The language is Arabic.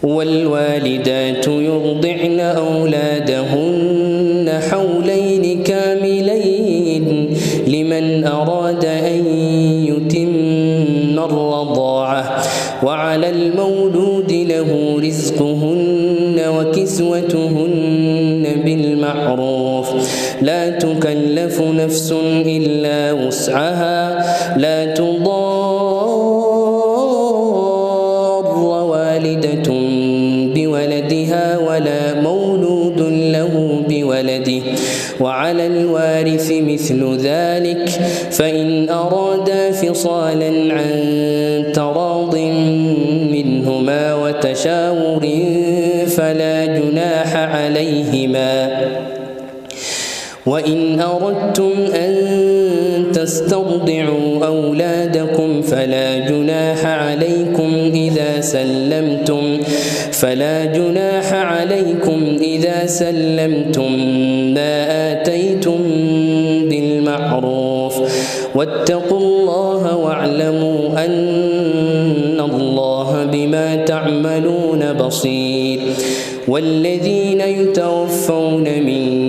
والوالدات يرضعن أولادهن حولين كاملين لمن أراد أن يتم الرضاعة وعلى المولود له رزقهن وكسوتهن بالمعروف لا تكلف نفس إلا وسعها لا تضار والدة بولدها ولا مولود له بولده وعلى الوارث مثل ذلك فإن أرادا فصالا عن تراض منهما وتشاور فلا جناح عليهما وإن أردتم أن تسترضعوا أولادكم فلا جناح عليكم إذا سلمتم ما آتيتم بالمعروف واتقوا الله واعلموا أن الله بما تعملون بصير والذين يتوفون منكم